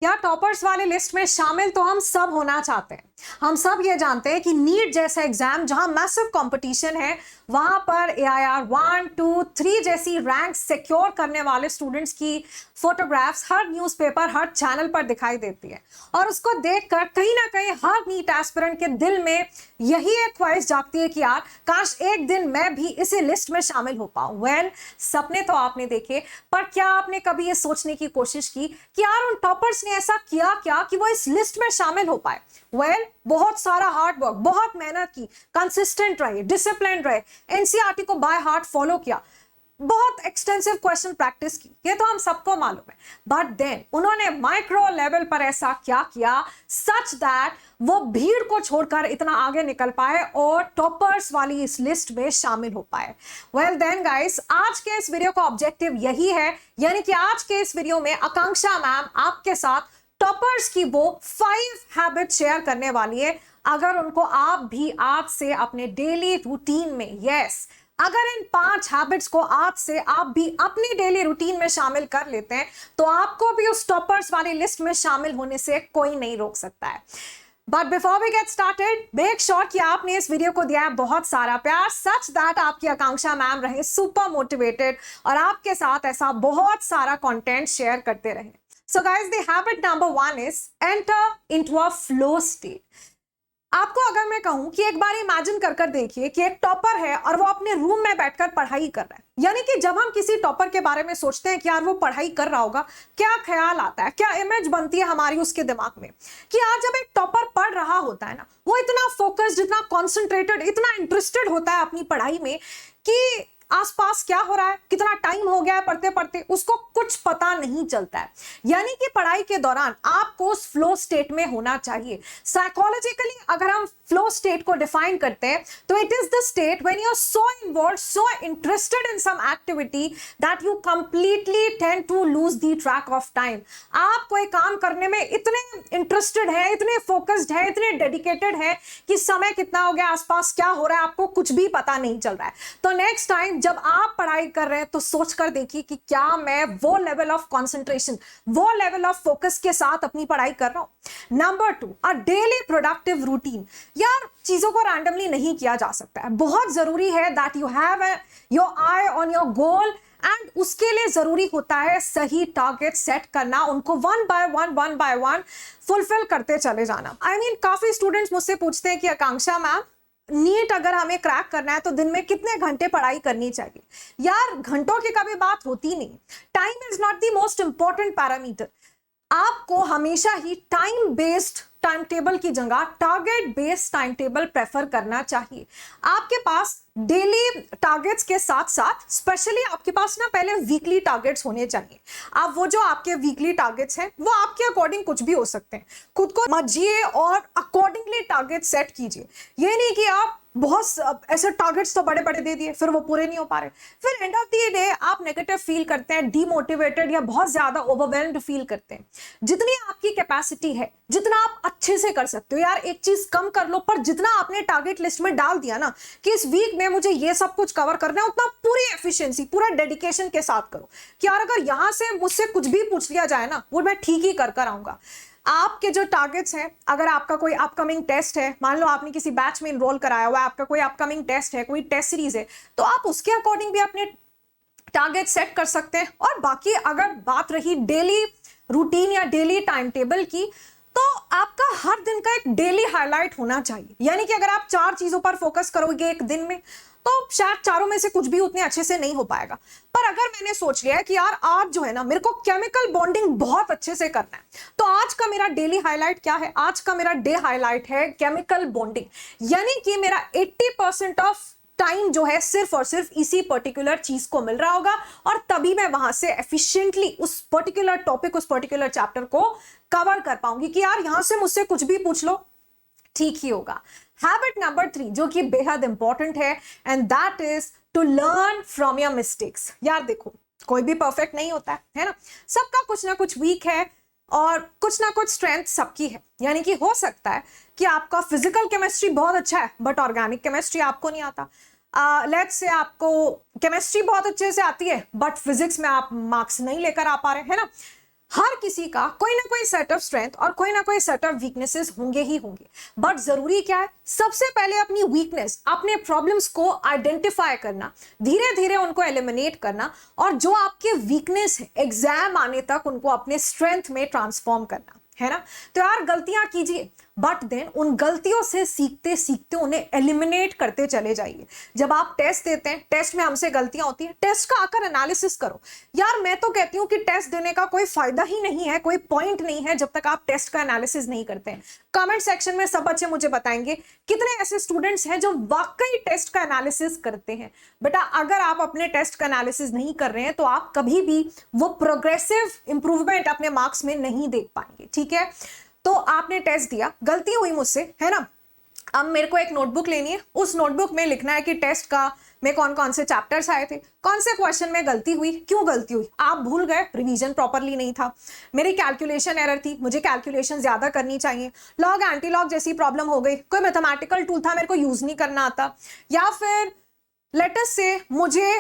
या टॉपर्स वाले लिस्ट में शामिल तो हम सब होना चाहते हैं। हम सब ये जानते हैं कि नीट जैसा एग्जाम जहां मैसिव कंपटीशन है, वहां पर AIR 1, 2, 3 जैसी रैंक सिक्योर करने वाले स्टूडेंट्स की फोटोग्राफ्स हर न्यूज़पेपर, हर चैनल पर दिखाई देती है। और उसको देखकर कहीं ना कहीं हर नीट एस्पिरेंट के दिल में यही एक ख्वाहिश जागती है कि यार काश एक दिन मैं भी इसी लिस्ट में शामिल हो पाऊं। वेल, सपने तो आपने देखे, पर क्या आपने कभी ये सोचने की कोशिश की कि यार उन टॉपर्स ने ऐसा किया क्या कि वो इस लिस्ट में शामिल हो पाए? वेल, बहुत सारा हार्ड वर्क, बहुत मेहनत की, कंसिस्टेंट रहे, डिसिप्लिन रहे, एनसीईआरटी को बाय हार्ट फॉलो किया, बहुत एक्सटेंसिव क्वेश्चन प्रैक्टिस की, ये तो हम सबको मालूम है। बट देन उन्होंने माइक्रो लेवल पर ऐसा क्या किया सच दैट वो भीड़ को छोड़कर इतना आगे निकल पाए और टॉपर्स वाली इस लिस्ट में शामिल हो पाए। वेल देन गाइस, आज के इस वीडियो का ऑब्जेक्टिव यही है, यानी कि आज के इस वीडियो में आकांक्षा मैम आपके साथ टॉपर्स की वो 5 हैबिट शेयर करने वाली है। अगर उनको आप भी आज से अपने डेली रूटीन में, यस, अगर इन 5 हैबिट्स को आज से आप भी अपनी डेली रूटीन में शामिल कर लेते हैं तो आपको भी उस टॉपर्स वाली लिस्ट में शामिल होने से कोई नहीं रोक सकता है। But before we get started, make sure कि आपने इस वीडियो को दिया है बहुत सारा प्यार, सच दैट आपकी आकांक्षा मैम रहे सुपर मोटिवेटेड और आपके साथ ऐसा बहुत सारा कंटेंट शेयर करते रहे। So guys, the habit number 1 is enter into a flow state. आपको अगर मैं कहूं कि एक बार इमेजिन कर कर देखिए कि एक टॉपर है और वो अपने रूम में बैठकर पढ़ाई कर रहा है, यानी कि जब हम किसी टॉपर के बारे में सोचते हैं कि यार वो पढ़ाई कर रहा होगा, क्या ख्याल आता है, क्या इमेज बनती है हमारी उसके दिमाग में कि यार जब एक टॉपर पढ़ रहा होता है ना, वो इतना फोकस्ड, इतना कॉन्सेंट्रेटेड, इतना इंटरेस्टेड होता है अपनी पढ़ाई में कि आसपास क्या हो रहा है, कितना टाइम हो गया है पढ़ते पढ़ते, उसको कुछ पता नहीं चलता है। यानी कि पढ़ाई के दौरान आपको उस फ्लो स्टेट में होना चाहिए। साइकोलॉजिकली अगर हम फ्लो स्टेट को डिफाइन करते हैं तो it is the state when you are so involved, so interested in some activity that you completely tend to lose the track of time. आप कोई काम करने में इतने इंटरेस्टेड है, इतने फोकस्ड है, इतने डेडिकेटेड है कि समय कितना हो गया, आसपास क्या हो रहा है, आपको कुछ भी पता नहीं चल रहा है। तो नेक्स्ट टाइम जब आप पढ़ाई कर रहे हैं तो सोचकर देखिए कि क्या मैं वो लेवल ऑफ कंसंट्रेशन, वो लेवल ऑफ फोकस के साथ अपनी पढ़ाई कर रहा हूं। नंबर 2, अ डेली प्रोडक्टिव रूटीन। यार चीजों को रैंडमली नहीं किया जा सकता है, बहुत जरूरी है that you have your I on your goal and उसके लिए जरूरी होता है सही टारगेट सेट करना, उनको वन बाय वन फुलफिल करते चले जाना। आई मीन काफी स्टूडेंट्स मुझसे पूछते हैं कि आकांक्षा मैम, नीट अगर हमें क्रैक करना है तो दिन में कितने घंटे पढ़ाई करनी चाहिए? यार घंटों की कभी बात होती नहीं, time is not the most important parameter. आपको हमेशा ही टाइम बेस्ड टाइम टेबल की जगह target based time table prefer करना चाहिए। आपके पास डेली टारगेट्स के साथ साथ स्पेशली आपके पास ना पहले वीकली टारगेट्स होने चाहिए। आप वो जो आपके वीकली टारगेट्स हैं वो आपके अकॉर्डिंग कुछ भी हो सकते हैं, खुद को समझिए और अकॉर्डिंगली टारगेट सेट कीजिए। ये नहीं कि आप बहुत ऐसे टारगेट्स तो बड़े बड़े दे दिए फिर वो पूरे नहीं हो पा रहे, फिर एंड ऑफ द डे आप नेगेटिव फील करते हैं, डीमोटिवेटेड या बहुत ज्यादा ओवरवेल्म्ड फील करते हैं। जितनी आपकी कैपेसिटी है, जितना आप अच्छे से कर सकते हो, यार एक चीज कम कर लो, पर जितना आपने टारगेट लिस्ट में डाल दिया ना कि इस वीक में मुझे ये सब कुछ कवर करना है, उतना पूरी एफिशिएंसी, पूरा डेडिकेशन के साथ करो कि यार अगर यहां से मुझसे कुछ भी पूछ लिया जाए ना, वो मैं ठीक ही कर आऊंगा। आपके जो टारगेट्स हैं, अगर आपका कोई अपकमिंग टेस्ट है, मान लो आपने किसी बैच में इनरोल कराया हुआ है, आपका कोई अपकमिंग टेस्ट है, कोई टेस्ट सीरीज है, तो आप उसके अकॉर्डिंग भी अपने टारगेट सेट कर सकते हैं। और बाकी अगर बात रही डेली रूटीन या डेली टाइम टेबल की, तो आपका हर दिन का एक डेली हाईलाइट होना चाहिए। यानी कि अगर आप 4 चीजों पर फोकस करोगे एक दिन में तो शायद चारों में से कुछ भी उतने अच्छे से नहीं हो पाएगा। पर अगर मैंने सोच लिया है कि यार आज जो है ना मेरे को केमिकल बॉन्डिंग बहुत अच्छे से करना है, तो आज का मेरा डेली हाईलाइट क्या है? आज का मेरा डे हाईलाइट है केमिकल बॉन्डिंग। यानी कि मेरा 80% ऑफ टाइम जो है सिर्फ और सिर्फ इसी पर्टिकुलर चीज को मिल रहा होगा और तभी मैं वहां से एफिशिएंटली उस पर्टिकुलर टॉपिक, उस पर्टिकुलर चैप्टर को कवर कर पाऊंगी कि यार यहां से मुझसे कुछ भी पूछ लो ठीक ही होगा। हैबिट नंबर 3 जो कि बेहद इंपॉर्टेंट है, and that is to learn from your mistakes. यार देखो, कोई भी परफेक्ट नहीं होता है ना, सबका कुछ ना कुछ वीक है और कुछ ना कुछ स्ट्रेंथ सबकी है। यानी कि हो सकता है कि आपका फिजिकल केमिस्ट्री बहुत अच्छा है बट ऑर्गेनिक केमिस्ट्री आपको नहीं आता। लेट्स से आपको केमिस्ट्री बहुत अच्छे से आती है बट फिजिक्स में आप मार्क्स नहीं लेकर आ पा रहे हैं ना। हर किसी का कोई ना कोई सेट ऑफ स्ट्रेंथ और कोई ना कोई सेट ऑफ वीकनेसेस होंगे ही होंगे, बट जरूरी क्या है, सबसे पहले अपनी वीकनेस, अपने प्रॉब्लम्स को आइडेंटिफाई करना, धीरे धीरे उनको एलिमिनेट करना, और जो आपके वीकनेस है एग्जाम आने तक उनको अपने स्ट्रेंथ में ट्रांसफॉर्म करना, है ना। तो यार गलतियां कीजिए, बट देन उन गलतियों से सीखते सीखते उन्हें एलिमिनेट करते चले जाइए। जब आप टेस्ट देते हैं, टेस्ट में हमसे गलतियां होती हैं, टेस्ट का आकर एनालिसिस करो। यार मैं तो कहती हूं कि टेस्ट देने का कोई फायदा ही नहीं है, कोई पॉइंट नहीं है जब तक आप टेस्ट का एनालिसिस नहीं करते हैं। कमेंट सेक्शन में सब बच्चे मुझे बताएंगे कितने ऐसे स्टूडेंट्स हैं जो वाकई टेस्ट का एनालिसिस करते हैं। बेटा अगर आप अपने टेस्ट का एनालिसिस नहीं कर रहे हैं तो आप कभी भी वो प्रोग्रेसिव इंप्रूवमेंट अपने मार्क्स में नहीं देख पाएंगे, ठीक है। तो आपने टेस्ट दिया, गलती हुई मुझसे, है ना। अब मेरे को एक नोटबुक लेनी है, उस नोटबुक में लिखना है कि टेस्ट का में कौन कौन से चैप्टर्स आए थे, कौन से क्वेश्चन में गलती हुई, क्यों गलती हुई, आप भूल गए, रिवीजन प्रॉपरली नहीं था, मेरी कैलकुलेशन एरर थी, मुझे कैलकुलेशन ज्यादा करनी चाहिए, लॉग एंटी लॉग जैसी प्रॉब्लम हो गई, कोई मैथमेटिकल टूल था मेरे को यूज नहीं करना आता, या फिर लेटस से मुझे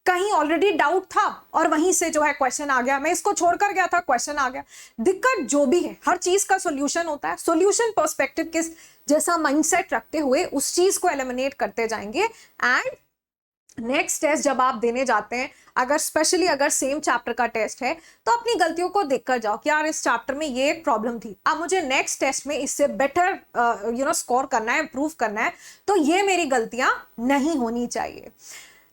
कहीं ऑलरेडी डाउट था और वहीं से जो है क्वेश्चन आ गया, मैं इसको छोड़कर गया था, क्वेश्चन आ गया। दिक्कत जो भी है, हर चीज का सॉल्यूशन होता है, सॉल्यूशन पर्सपेक्टिव किस जैसा माइंडसेट रखते हुए उस चीज को एलिमिनेट करते जाएंगे। एंड नेक्स्ट टेस्ट जब आप देने जाते हैं, अगर स्पेशली अगर सेम चैप्टर का टेस्ट है, तो अपनी गलतियों को देखकर जाओ कि यार इस चैप्टर में ये एक प्रॉब्लम थी, अब मुझे नेक्स्ट टेस्ट में इससे बेटर स्कोर करना है, इंप्रूव करना है, तो ये मेरी गलतियां नहीं होनी चाहिए।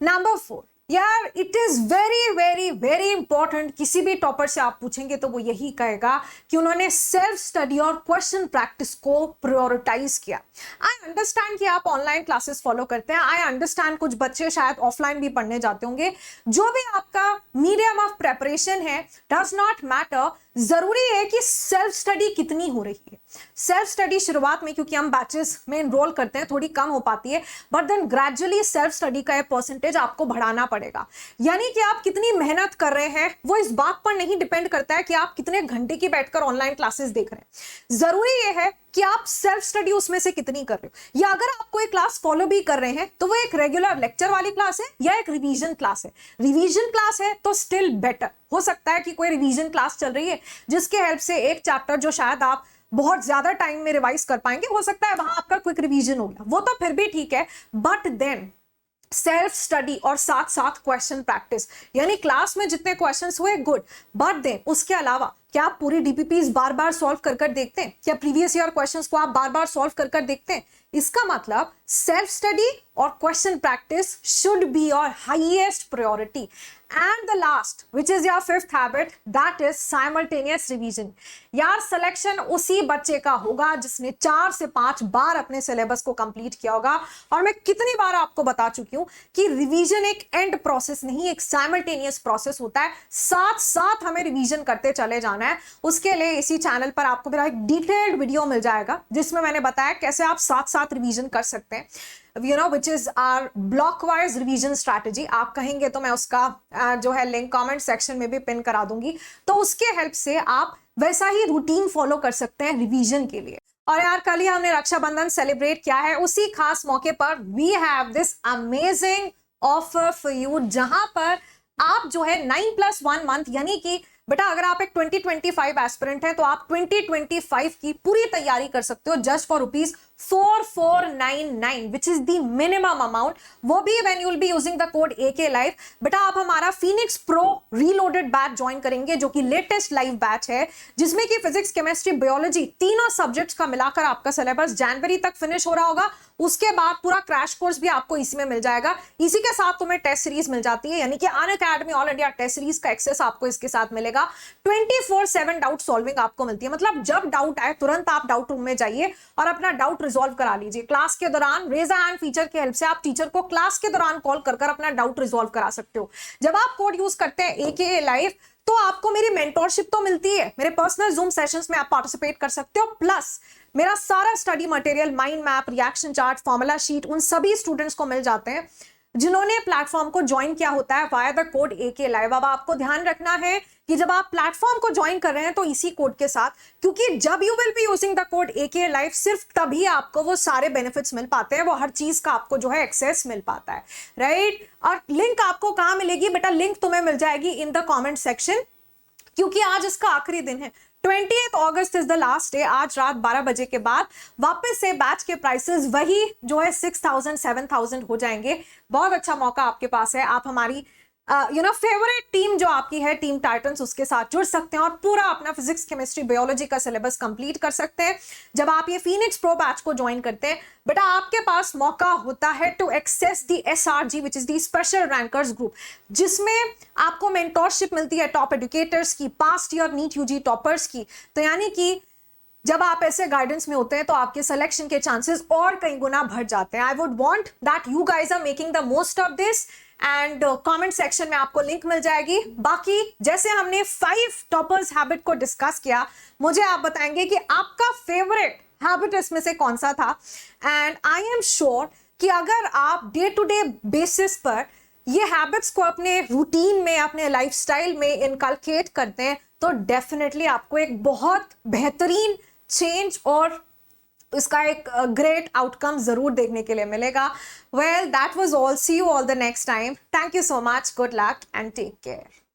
नंबर 4, यार it is very very very important, किसी भी टॉपर से आप पूछेंगे तो वो यही कहेगा कि उन्होंने सेल्फ स्टडी और क्वेश्चन प्रैक्टिस को प्रायोरिटाइज किया। आई अंडरस्टैंड कि आप ऑनलाइन क्लासेस फॉलो करते हैं, आई अंडरस्टैंड कुछ बच्चे शायद ऑफलाइन भी पढ़ने जाते होंगे, जो भी आपका मीडियम ऑफ प्रेपरेशन है डज नॉट मैटर, जरूरी है कि सेल्फ स्टडी कितनी हो रही है। सेल्फ स्टडी शुरुआत में क्योंकि हम बैचेस में एनरोल करते हैं थोड़ी कम हो पाती है, but then gradually self study का परसेंटेज आपको बढ़ाना पड़ेगा। यानी कि आप कितनी मेहनत कर रहे हैं वो इस बात पर नहीं डिपेंड करता है कि आप कितने घंटे की बैठकर ऑनलाइन क्लासेस देख रहे हैं, जरूरी यह है कि आप सेल्फ स्टडी उसमें से कितनी कर रहे हो, या अगर आप कोई क्लास फॉलो भी कर रहे हैं तो वो एक रेगुलर लेक्चर वाली क्लास है या एक रिवीजन क्लास है। रिवीजन क्लास है तो स्टिल बेटर, हो सकता है कि कोई रिवीजन क्लास चल रही है जिसके हेल्प से एक चैप्टर जो शायद आप बहुत ज्यादा टाइम में रिवाइज कर पाएंगे, हो सकता है वहां आपका क्विक रिवीजन हो गया, वो तो फिर भी ठीक है, बट देन सेल्फ स्टडी और साथ साथ क्वेश्चन प्रैक्टिस, यानी क्लास में जितने क्वेश्चंस हुए गुड, बट देन उसके अलावा क्या आप पूरी डीपीपीज बार बार सॉल्व कर देखते हैं, क्या प्रीवियस ईयर क्वेश्चंस को आप बार बार सॉल्व कर देखते हैं। इसका मतलब सेल्फ स्टडी और question practice should be your highest priority. And the last which is your fifth habit, that is simultaneous revision. यार सिलेक्शन उसी बच्चे का होगा जिसने 4 से 5 बार अपने सिलेबस को कंप्लीट किया होगा, और मैं कितनी बार आपको बता चुकी हूं कि रिवीजन एक एंड प्रोसेस नहीं, एक साइमल्टेनियस प्रोसेस होता है, साथ साथ हमें रिवीजन करते चले जाना है। उसके लिए इसी चैनल पर आपको मेरा एक डिटेल्ड वीडियो मिल जाएगा जिसमें मैंने बताया कैसे आप साथ साथ रिवीजन कर सकते हैं, which is our block wise revision strategy। आप कहेंगे तो मैं उसका जो है लिंक कमेंट सेक्शन में भी पिन करा दूंगी, तो उसके हेल्प से आप वैसा ही रूटीन फॉलो कर सकते हैं रिवीजन के लिए। और यार कल ही हमने रक्षाबंधन सेलिब्रेट किया है, उसी खास मौके पर we have this amazing offer for you, जहां पर आप जो है 9+1 मंथ, यानी कि बेटा अगर आप एक 2025 एस्पिरेंट हैं तो आप 2025 की पूरी तैयारी कर सकते हो just for ₹4499 which is the minimum amount, वो भी when you will be using the code AK live. बेटा आप हमारा Phoenix pro reloaded batch join करेंगे जो कि लेटेस्ट लाइव बैच है, जिसमें कि फिजिक्स केमिस्ट्री बायोलॉजी तीनों सब्जेक्ट्स का मिलाकर आपका सिलेबस जनवरी तक फिनिश हो रहा होगा। उसके बाद पूरा क्रैश कोर्स भी आपको इसी में मिल जाएगा, इसी के साथ तुम्हें टेस्ट सीरीज मिल जाती है, यानी कि Unacademy all India test series का एक्सेस आपको इसके साथ मिलेगा। 24/7 डाउट सॉल्विंग आपको मिलती है, मतलब जब डाउट आए तुरंत आप डाउट रूम में जाइए और अपना डाउट रिजॉल्व करा लीजिए। क्लास के दौरान रेज अ हैंड फीचर की हेल्प से आप टीचर को क्लास के दौरान कॉल कर अपना डाउट रिजॉल्व करा सकते हो। जब आप कोड यूज करते हैं AKA लाइव तो आपको मेरी मेंटोरशिप तो मिलती है, मेरे पर्सनल जूम सेशंस में आप पार्टिसिपेट कर सकते हो, प्लस मेरा सारा study material, mind map, reaction chart, formula sheet उन सभी स्टूडेंट्स को मिल जाते हैं जिन्होंने प्लेटफॉर्म को ज्वाइन किया होता है via the code AK live. अब आपको ध्यान रखना है कि जब आप प्लेटफॉर्म को ज्वाइन कर रहे हैं तो इसी कोड के साथ, क्योंकि जब you will be using the code AK live सिर्फ तभी आपको वो सारे बेनिफिट्स मिल पाते हैं, वो हर चीज का आपको जो है एक्सेस मिल पाता है, राइट। और लिंक आपको कहां मिलेगी बेटा, लिंक तुम्हें मिल जाएगी इन द कॉमेंट सेक्शन। क्योंकि आज इसका आखिरी दिन है। 28 अगस्त इज द लास्ट डे। आज रात 12 बजे के बाद वापस से बैच के प्राइसेस वही जो है 6,000 7,000 हो जाएंगे। बहुत अच्छा मौका आपके पास है। आप हमारी फेवरेट टीम जो आपकी है टीम टाइटन्स, उसके साथ जुड़ सकते हैं और पूरा अपना फिजिक्स केमिस्ट्री बायोलॉजी का सिलेबस कंप्लीट कर सकते हैं जब आप ये फीनिक्स प्रो बैच को ज्वाइन करते हैं। बेटा आपके पास मौका होता है to access the SRG which is the special rankers group, जिसमें आपको मेंटोरशिप मिलती है टॉप एजुकेटर्स की, past year NEET UG toppers की। तो यानी कि जब आप ऐसे गाइडेंस में होते हैं तो आपके सिलेक्शन के चांसेस और कई गुना बढ़ जाते हैं। I would want that you guys are making the most of this and comment section में आपको लिंक मिल जाएगी। बाकी जैसे हमने 5 टॉपर्स हैबिट को डिस्कस किया, मुझे आप बताएंगे कि आपका फेवरेट हैबिट इसमें से कौन सा था। एंड आई एम श्योर कि अगर आप डे टू डे बेसिस पर ये हैबिट्स को अपने रूटीन में, अपने लाइफस्टाइल में इनकलकेट करते हैं तो डेफिनेटली आपको एक बहुत बेहतरीन चेंज और इसका एक ग्रेट आउटकम जरूर देखने के लिए मिलेगा। Well that was all. See you all the next time. Thank you so much. Good luck and take care.